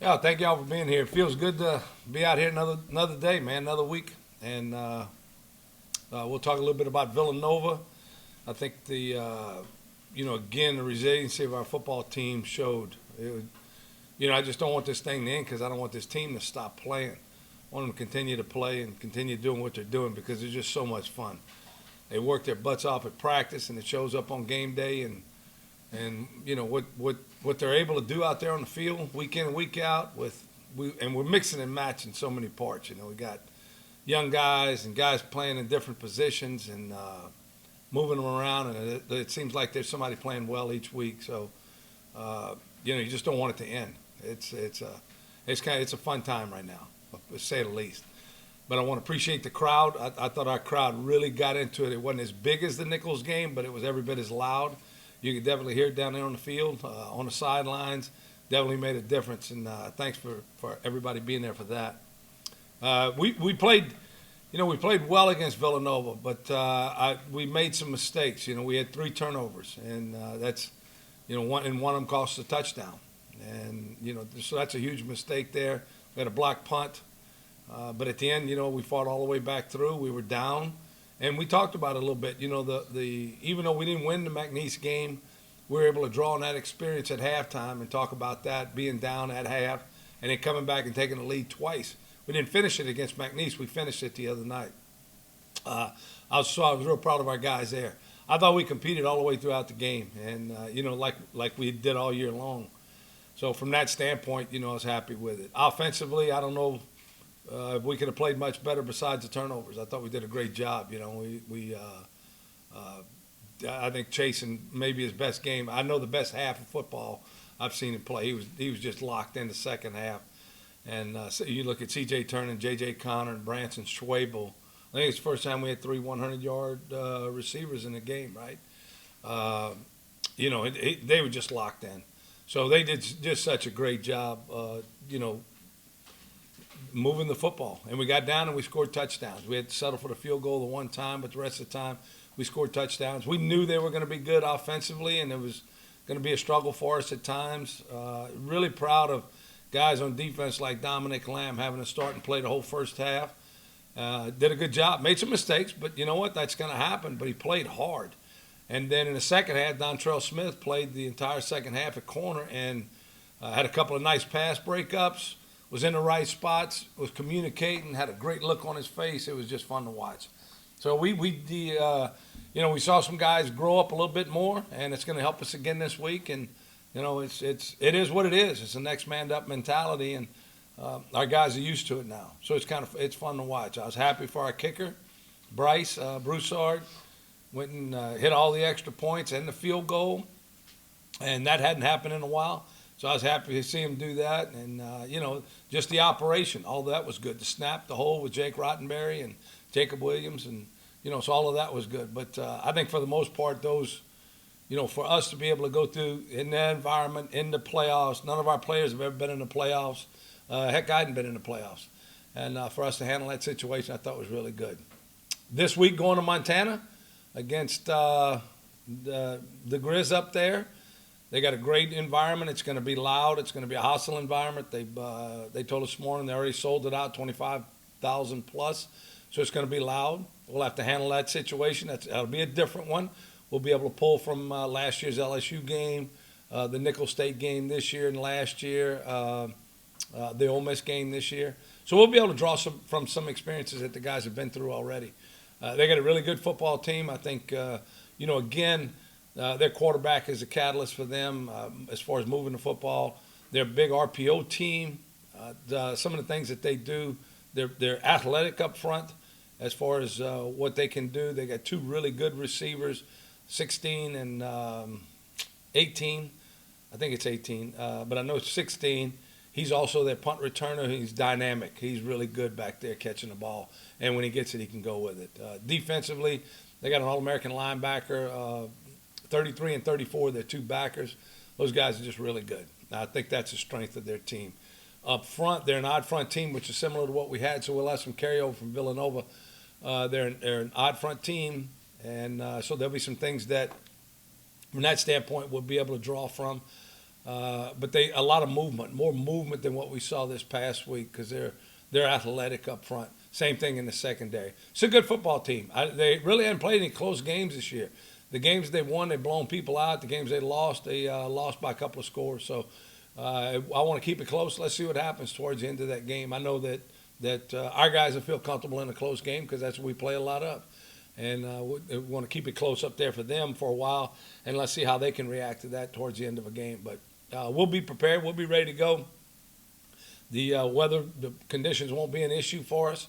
Yeah, thank y'all for being here. It feels good to be out here another day, man, another week, and we'll talk a little bit about Villanova. I think again, the resiliency of our football team showed. I just don't want this thing to end because I don't want this team to stop playing. I want them to continue to play and continue doing what they're doing because it's just so much fun. They work their butts off at practice, and it shows up on game day, and what they're able to do out there on the field week in and week out we're mixing and matching so many parts. We got young guys and guys playing in different positions and moving them around, and it seems like there's somebody playing well each week. So you just don't want it to end. It's a fun time right now, to say the least. But I want to appreciate the crowd. I thought our crowd really got into it. It wasn't as big as the Nichols game, but it was every bit as loud. You could definitely hear it down there on the field, on the sidelines. Definitely made a difference, and thanks for everybody being there for that. We played, we played well against Villanova, but we made some mistakes. We had 3 turnovers, and that's, one of them cost us a touchdown, and so that's a huge mistake there. We had a blocked punt, but at the end, we fought all the way back through. We were down. And we talked about it a little bit. Even though we didn't win the McNeese game, we were able to draw on that experience at halftime and talk about that being down at half and then coming back and taking the lead twice. We didn't finish it against McNeese. We finished it the other night. I was real proud of our guys there. I thought we competed all the way throughout the game, and like we did all year long. So from that standpoint, I was happy with it. Offensively, I don't know. We could have played much better besides the turnovers. I thought we did a great job. I think chasing maybe his best game. I know the best half of football I've seen him play. He was just locked in the second half. And so you look at C.J. Turner, J.J. Connor, and Branson Schwabel. I think it's the first time we had 3 100-yard receivers in the game, right? They were just locked in. So they did just such a great job, moving the football. And we got down and we scored touchdowns. We had to settle for the field goal the one time, but the rest of the time we scored touchdowns. We knew they were going to be good offensively, and it was going to be a struggle for us at times. Really proud of guys on defense like Dominic Lamb having to start and play the whole first half. Did a good job. Made some mistakes, but you know what? That's going to happen. But he played hard. And then in the second half, Dontrell Smith played the entire second half at corner and had a couple of nice pass breakups. Was in the right spots, was communicating, had a great look on his face. It was just fun to watch. So we saw some guys grow up a little bit more, and it's going to help us again this week. And it is what it is. It's a next man up mentality, and our guys are used to it now. So it's fun to watch. I was happy for our kicker, Bryce Broussard, went and hit all the extra points and the field goal, and that hadn't happened in a while. So I was happy to see him do that, and just the operation, all that was good. The snap, the hole with Jake Rottenberry and Jacob Williams, and so all of that was good. But I think for the most part, those, for us to be able to go through in that environment, in the playoffs, none of our players have ever been in the playoffs. Heck, I hadn't been in the playoffs, and for us to handle that situation, I thought was really good. This week, going to Montana against the Grizz up there. They got a great environment. It's going to be loud. It's going to be a hostile environment. They told us this morning they already sold it out, 25,000 plus. So it's going to be loud. We'll have to handle that situation. That'll be a different one. We'll be able to pull from last year's LSU game, the Nicholls State game this year and last year, the Ole Miss game this year. So we'll be able to draw from some experiences that the guys have been through already. They got a really good football team. I think, again, their quarterback is a catalyst for them as far as moving the football. They're a big RPO team. Some of the things that they do, they're athletic up front as far as what they can do. They got 2 really good receivers, 16 and 18. I think it's 18, but I know it's 16. He's also their punt returner. He's dynamic. He's really good back there catching the ball. And when he gets it, he can go with it. Defensively, they got an All-American linebacker, 33 and 34, they're 2 backers. Those guys are just really good. I think that's the strength of their team. Up front, they're an odd front team, which is similar to what we had, so we'll have some carryover from Villanova. They're an odd front team, and so there'll be some things that, from that standpoint, we'll be able to draw from. But a lot of movement, more movement than what we saw this past week because they're athletic up front. Same thing in the secondary. It's a good football team. They really haven't played any close games this year. The games they've won, they've blown people out. The games they lost by a couple of scores. So I want to keep it close. Let's see what happens towards the end of that game. I know that our guys will feel comfortable in a close game because that's what we play a lot of. And we want to keep it close up there for them for a while, and let's see how they can react to that towards the end of a game. But we'll be prepared. We'll be ready to go. The weather, the conditions won't be an issue for us.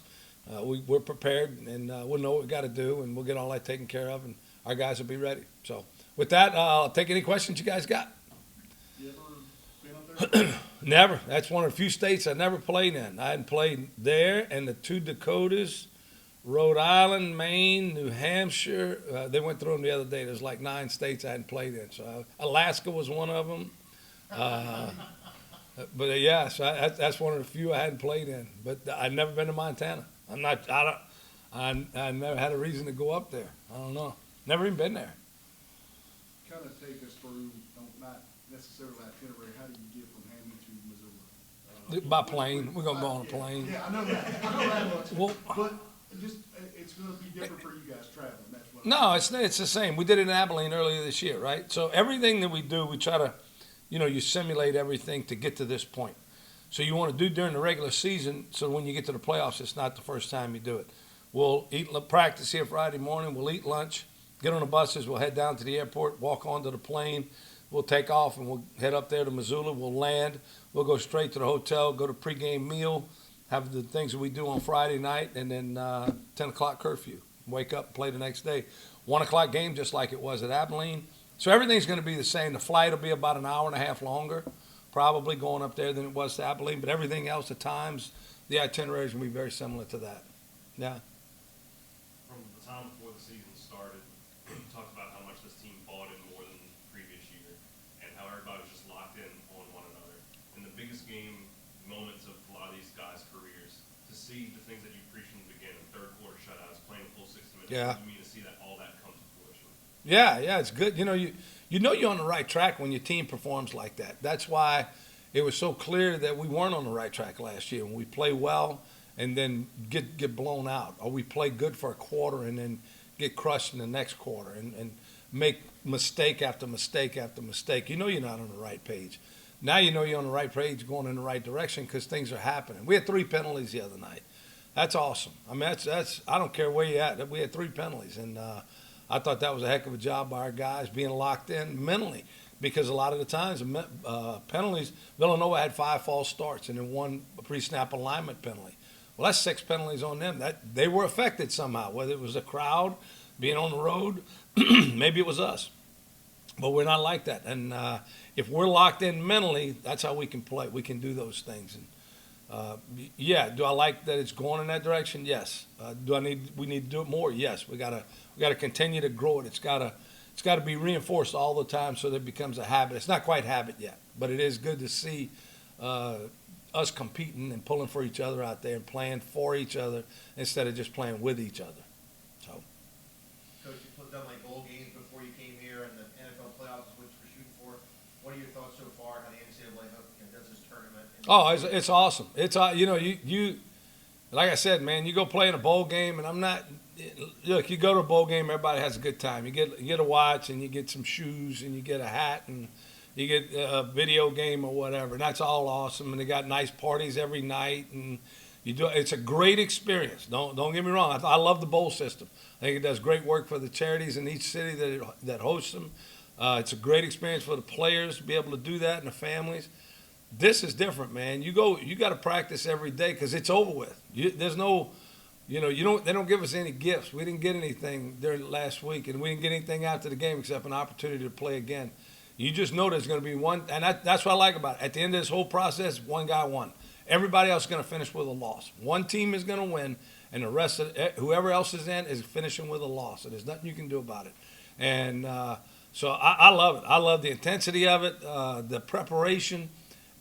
We're prepared, and we'll know what we got to do, and we'll get all that taken care of, and our guys will be ready. So with that, I'll take any questions you guys got. You ever been up there? Never. That's one of the few states I never played in. I hadn't played there and the two Dakotas, Rhode Island, Maine, New Hampshire. They went through them the other day. There's like 9 states I hadn't played in. So Alaska was one of them. But yeah, so that's one of the few I hadn't played in. But I've never been to Montana. I never had a reason to go up there. I don't know. Never even been there. Kind of take us through, not necessarily itinerary. How do you get from Hammond to Missoula? By plane. We're gonna go on a plane. Yeah, I know that much. Well, but just it's going to be different for you guys traveling. That's what. No, it's the same. We did it in Abilene earlier this year, right? So everything that we do, we try to, you simulate everything to get to this point. So you want to do during the regular season, so when you get to the playoffs, it's not the first time you do it. We'll practice here Friday morning. We'll eat lunch, get on the buses. We'll head down to the airport, walk onto the plane. We'll take off, and we'll head up there to Missoula. We'll land. We'll go straight to the hotel, go to pregame meal, have the things that we do on Friday night, and then 10 o'clock curfew. Wake up and play the next day. 1 o'clock game, just like it was at Abilene. So everything's going to be the same. The flight will be about an hour and a half longer, probably going up there than it was to Abilene. But everything else, the times, the itineraries will be very similar to that. Yeah. From the time before the season started, you talked about how much this team bought in more than the previous year and how everybody was just locked in on one another. In the biggest game moments of a lot of these guys' careers, to see the things that you preached in the beginning, third quarter shutouts, playing a full 60 minutes, Yeah. you mean to see that all that come to fruition? Yeah, it's good. You know you're on the right track when your team performs like that. That's why it was so clear that we weren't on the right track last year when we play well and then get blown out, or we play good for a quarter and then get crushed in the next quarter and make mistake after mistake after mistake. You know you're not on the right page. Now you know you're on the right page, going in the right direction because things are happening. We had 3 penalties the other night. That's awesome. I mean, that's I don't care where you're at. We had 3 penalties, and I thought that was a heck of a job by our guys being locked in mentally, because a lot of the times penalties, Villanova had 5 false starts and then 1 pre-snap alignment penalty. Well, that's 6 penalties on them. That they were affected somehow, whether it was the crowd, being on the road, maybe it was us. But we're not like that. And if we're locked in mentally, that's how we can play. We can do those things. And yeah, do I like that it's going in that direction? Yes. We need to do it more? Yes. We gotta continue to grow it. It's gotta be reinforced all the time so that it becomes a habit. It's not quite habit yet, but it is good to see us competing and pulling for each other out there and playing for each other instead of just playing with each other. So. Coach, you done like bowl games before you came here, and the NFL playoffs is what you're shooting for. What are your thoughts so far on the NCAA does this tournament? Oh, it's awesome. It's you like I said, man. You go play in a bowl game, and I'm not. Look, you go to a bowl game, everybody has a good time. You get a watch, and you get some shoes, and you get a hat, and you get a video game or whatever. And that's all awesome. And they got nice parties every night, and it's a great experience. Don't get me wrong. I love the bowl system. I think it does great work for the charities in each city that hosts them. It's a great experience for the players to be able to do that and the families. This is different, man. You got to practice every day because it's over with. There's no, they don't give us any gifts. We didn't get anything during last week, and we didn't get anything after the game except an opportunity to play again. You just know there's going to be one, and that's what I like about it. At the end of this whole process, one guy won. Everybody else is going to finish with a loss. One team is going to win, and the rest of whoever else is in is finishing with a loss. And there's nothing you can do about it. And so I love it. I love the intensity of it, the preparation,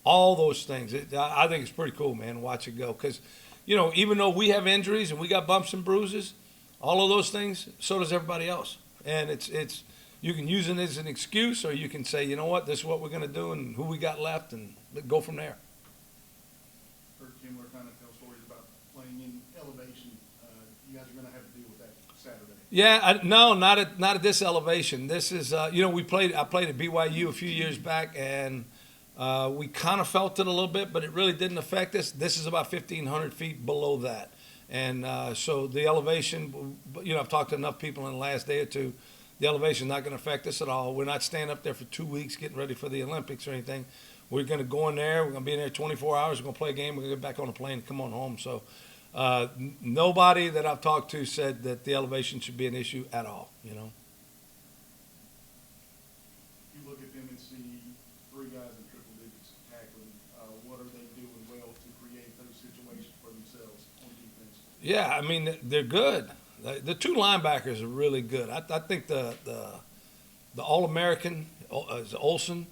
all those things. I think it's pretty cool, man, to watch it go. Because, even though we have injuries and we got bumps and bruises, all of those things, so does everybody else. And it's you can use it as an excuse, or you can say, you know what, this is what we're going to do and who we got left, and go from there. Heard Kimler kind of tell stories about playing in elevation. You guys are going to have to deal with that Saturday. Yeah, no, not at this elevation. This is, I played at BYU a few years back, and we kind of felt it a little bit, but it really didn't affect us. This is about 1,500 feet below that. And so the elevation, I've talked to enough people in the last day or two. The elevation is not going to affect us at all. We're not staying up there for 2 weeks getting ready for the Olympics or anything. We're going to go in there. We're going to be in there 24 hours. We're going to play a game. We're going to get back on a plane and come on home. So nobody that I've talked to said that the elevation should be an issue at all, You look at them and see three guys in triple digits tackling. What are they doing well to create those situations for themselves on defense? Yeah, I mean, they're good. The two linebackers are really good. I think the All-American, Olsen,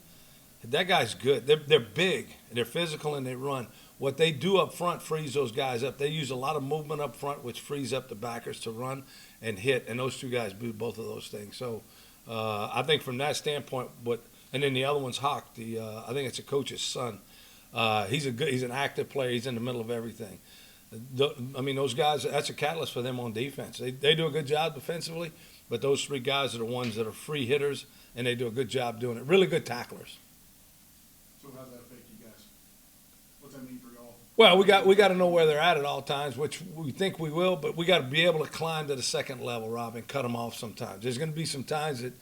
that guy's good. They're big, they're physical, and they run. What they do up front frees those guys up. They use a lot of movement up front, which frees up the backers to run and hit, and those two guys do both of those things. So I think from that standpoint, and then the other one's Hawk. I think it's a coach's son. He's an active player. He's in the middle of everything. Those guys, that's a catalyst for them on defense. They do a good job defensively, but those three guys are the ones that are free hitters, and they do a good job doing it. Really good tacklers. So how does that affect you guys? What's that mean for y'all? Well, we got to know where they're at all times, which we think we will, but we got to be able to climb to the second level, Rob, and cut them off sometimes. There's going to be some times that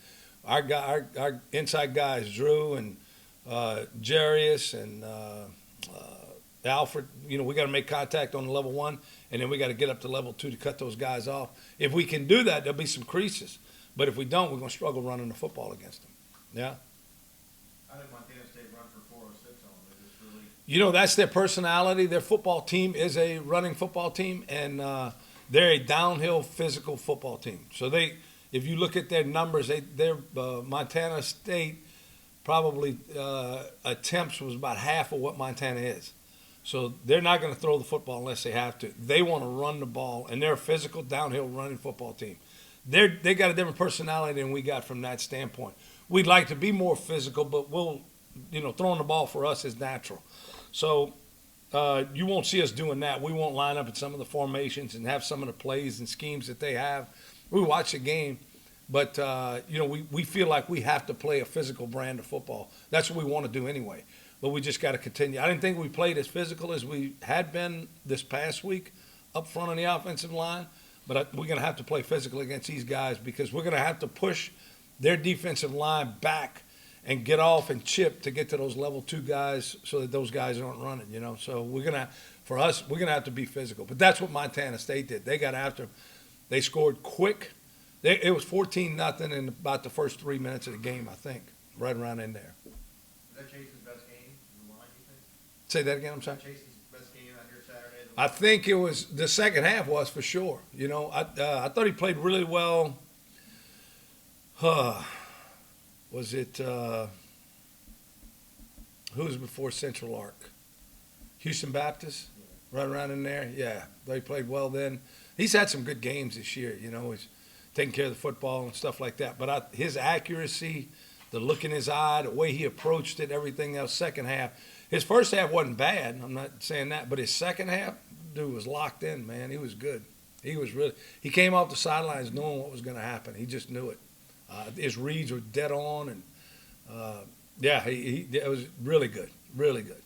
our inside guys, Drew and Jarius and Alfred, we got to make contact on level one, and then we got to get up to level two to cut those guys off. If we can do that, there'll be some creases. But if we don't, we're going to struggle running the football against them. Yeah? How did Montana State run for 406 on them? They just really... That's their personality. Their football team is a running football team, and they're a downhill physical football team. So if you look at their numbers, their Montana State probably attempts was about half of what Montana is. So they're not going to throw the football unless they have to. They want to run the ball, and they're a physical downhill running football team. They got a different personality than we got from that standpoint. We'd like to be more physical, but throwing the ball for us is natural. So you won't see us doing that. We won't line up in some of the formations and have some of the plays and schemes that they have. We watch the game, but we feel like we have to play a physical brand of football. That's what we want to do anyway. But we just got to continue. I didn't think we played as physical as we had been this past week up front on the offensive line. But we're going to have to play physical against these guys because we're going to have to push their defensive line back and get off and chip to get to those level two guys so that those guys aren't running, So we're going to have to be physical. But that's what Montana State did. They got after them. They scored quick. It was 14-0 in about the first 3 minutes of the game, I think, right around in there. Was that Chase's best game in the line, you think? Say that again, I'm sorry? Chase's best game out here Saturday? I think it was the second half was for sure. I thought he played really well. Was it who was before Central Arc? Houston Baptist, right around in there. Yeah, they played well then. He's had some good games this year. He's taking care of the football and stuff like that. But his accuracy, the look in his eye, the way he approached it, everything else. Second half, his first half wasn't bad. I'm not saying that, but his second half, dude was locked in. Man, he was good. He came off the sidelines knowing what was going to happen. He just knew it. His reads were dead on, and it was really good, really good.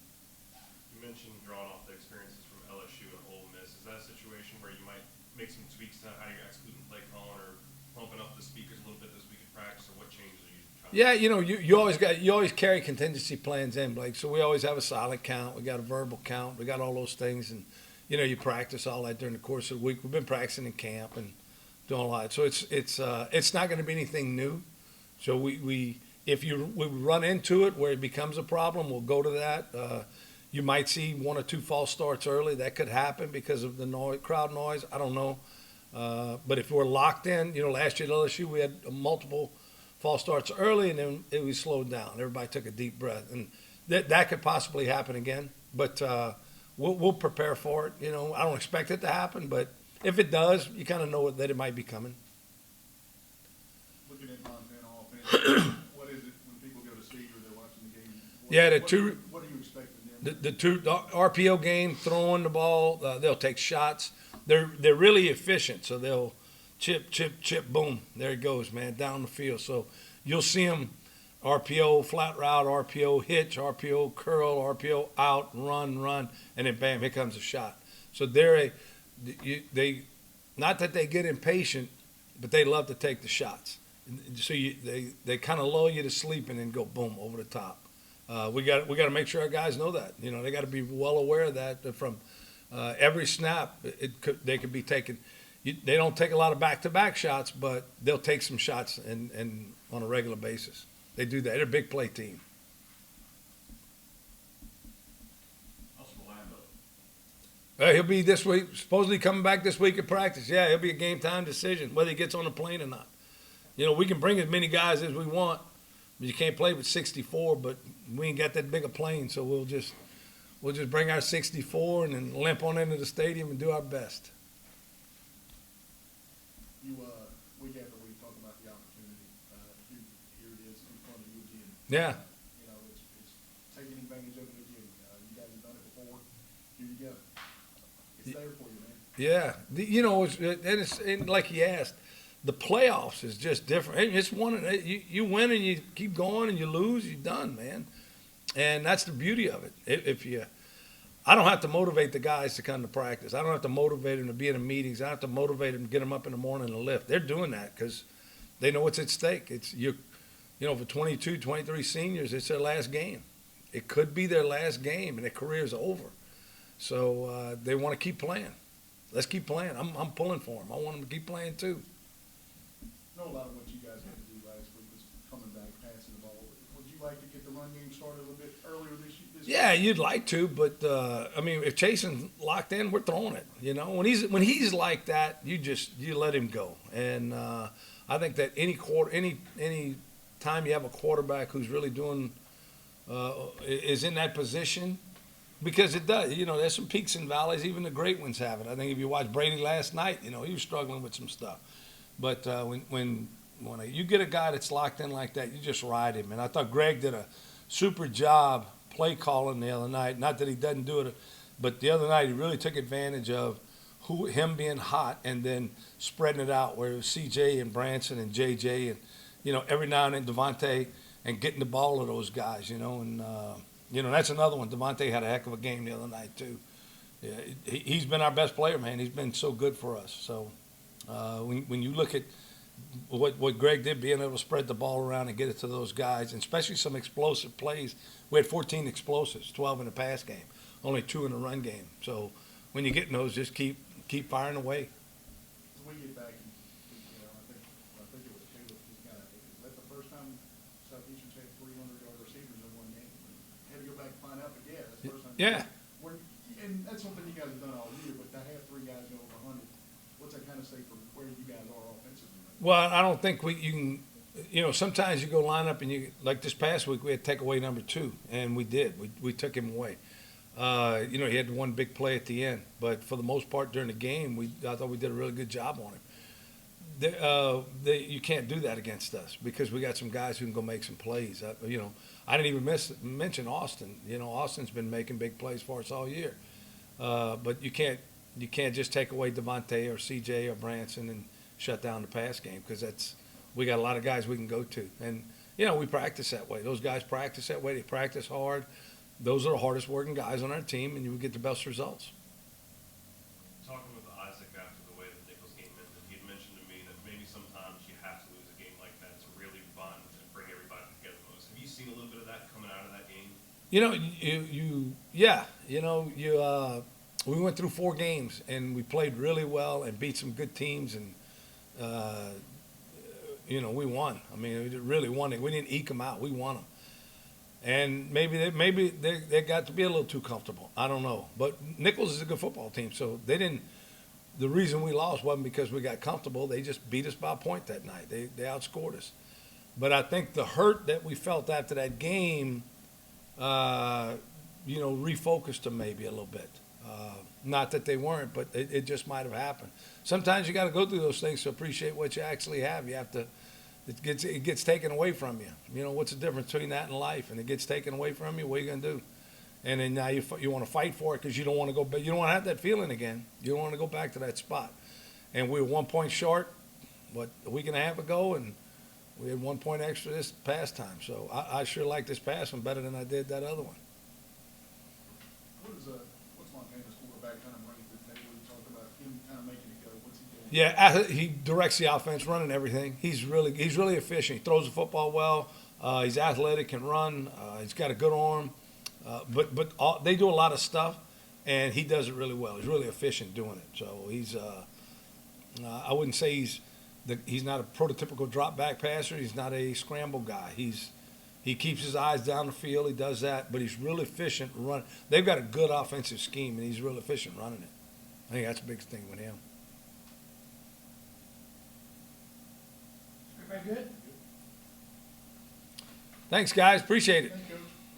You mentioned drawing off the experiences from LSU and Ole Miss. Is that a situation where you might make some tweaks to how you're executing play calling or pumping up the speakers a little bit this week in practice, or what changes are you trying to Yeah, you always carry contingency plans in, Blake. So we always have a silent count, we got a verbal count, we got all those things, and you practice all that during the course of the week. We've been practicing in camp and doing a lot. So it's not going to be anything new. So we run into it where it becomes a problem, we'll go to that. You might see one or two false starts early. That could happen because of the crowd noise. I don't know. But if we're locked in, last year at LSU we had multiple false starts early, and then we slowed down. Everybody took a deep breath, and that could possibly happen again. But we'll prepare for it. I don't expect it to happen, but if it does, you kind of know that it might be coming. Looking at Montana offense, What is it when people go to see you or they're watching the game? Yeah, What are you expecting them? the RPO game, throwing the ball, they'll take shots. They're really efficient, so they'll chip, boom, there it goes, man, down the field. So you'll see them RPO, flat route, RPO, hitch, RPO, curl, RPO, out, run, and then bam, here comes a shot. So they not that they get impatient, but they love to take the shots. So they kind of lull you to sleep and then go boom over the top. We got to make sure our guys know that. You know, they got to be well aware of that from every snap. They could be taking. They don't take a lot of back-to-back shots, but they'll take some shots and on a regular basis. They do that. They're a big play team. He'll be this week, supposedly coming back this week at practice. Yeah, he'll be a game time decision whether he gets on the plane or not. You know, we can bring as many guys as we want. You can't play with 64, but we ain't got that big a plane, so we'll just bring our 64 and then limp on into the stadium and do our best. Week after week, talk about the opportunity. Here it is in front of you again. Yeah. You know, it's taking advantage of it again. You guys have done it before. Here you go. It's there for you, man. Yeah. You know, and like you asked, the playoffs is just different. It's one. You win and you keep going, and you lose, you're done, man. And that's the beauty of it. I don't have to motivate the guys to come to practice. I don't have to motivate them to be in the meetings. I have to motivate them to get them up in the morning and lift. They're doing that because they know what's at stake. It's for 22, 23 seniors, it's their last game. It could be their last game, and their career's over. So they want to keep playing. Let's keep playing. I'm pulling for them. I want them to keep playing too. I know a lot of what you guys had to do last week was coming back, passing the ball. Would you like to get the run game started a little bit earlier this year? Yeah, you'd like to, but I mean, if Chasen's locked in, we're throwing it. You know, when he's like that, you let him go. And I think that any time you have a quarterback who's really doing is in that position, because it does. You know, there's some peaks and valleys. Even the great ones have it. I think if you watch Brady last night, you know, he was struggling with some stuff. But when you get a guy that's locked in like that, you just ride him. And I thought Greg did a super job play calling the other night. Not that he doesn't do it, but the other night he really took advantage of him being hot and then spreading it out where it was CJ and Branson and JJ and, you know, every now and then Devontae and getting the ball to those guys, you know. And, that's another one. Devontae had a heck of a game the other night too. Yeah, he's been our best player, man. He's been so good for us. So when you look at what Greg did, being able to spread the ball around and get it to those guys, and especially some explosive plays. We had 14 explosives, 12 in the pass game, only 2 in the run game. So when you get in those, just keep firing away. So we get back, and I think it was Caleb who's got it. Is that the first time Southeastern's had 300-yard receivers in one game? Had to go back and find out, but yeah, that's the first time. Yeah. And that's something you guys have done all year, but to have 3 guys go over 100, what's that kind of say for where you guys are offensively? Well, I don't think you can. You know, sometimes you go line up and like this past week, we had to take away number 2, and we did. We took him away. He had one big play at the end, but for the most part during the game, I thought we did a really good job on him. You can't do that against us because we got some guys who can go make some plays. I didn't even mention Austin. You know, Austin's been making big plays for us all year. But you can't just take away Devontae or CJ or Branson and shut down the pass game because we got a lot of guys we can go to. And, we practice that way. Those guys practice that way. They practice hard. Those are the hardest working guys on our team, and you would get the best results. Talking with Isaac after the way the Nichols game ended, he had mentioned to me that maybe sometimes you have to lose a game like that to really bond and bring everybody together most. Have you seen a little bit of that coming out of that game? We went through 4 games, and we played really well and beat some good teams, and we won. I mean, we really won it. We didn't eke them out. We won them. And maybe they got to be a little too comfortable. I don't know. But Nichols is a good football team, so they didn't. The reason we lost wasn't because we got comfortable. They just beat us by a point that night. They outscored us. But I think the hurt that we felt after that game, refocused them maybe a little bit. Not that they weren't, but it just might have happened. Sometimes you got to go through those things to appreciate what you actually have. You have to, it gets taken away from you. You know, what's the difference between that and life? And it gets taken away from you. What are you gonna do? And then now you want to fight for it because you don't want to go. But you don't want to have that feeling again. You don't want to go back to that spot. And we were 1 point short, a week and a half ago, and we had 1 point extra this past time. So I sure like this past one better than I did that other one. What's Montana's quarterback kind of bringing to the table? You talked about him kind of making it go. What's he doing? Yeah, he directs the offense, running everything. He's really efficient. He throws the football well. He's athletic, can run. He's got a good arm. But they do a lot of stuff, and he does it really well. He's really efficient doing it. So he's I wouldn't say he's not a prototypical drop back passer. He's not a scramble guy. He keeps his eyes down the field. He does that, but he's really efficient running. They've got a good offensive scheme, and he's real efficient running it. I think that's a big thing with him. Everybody good? Thanks, guys. Appreciate it. Thank you.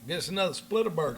Get us another splitter burger.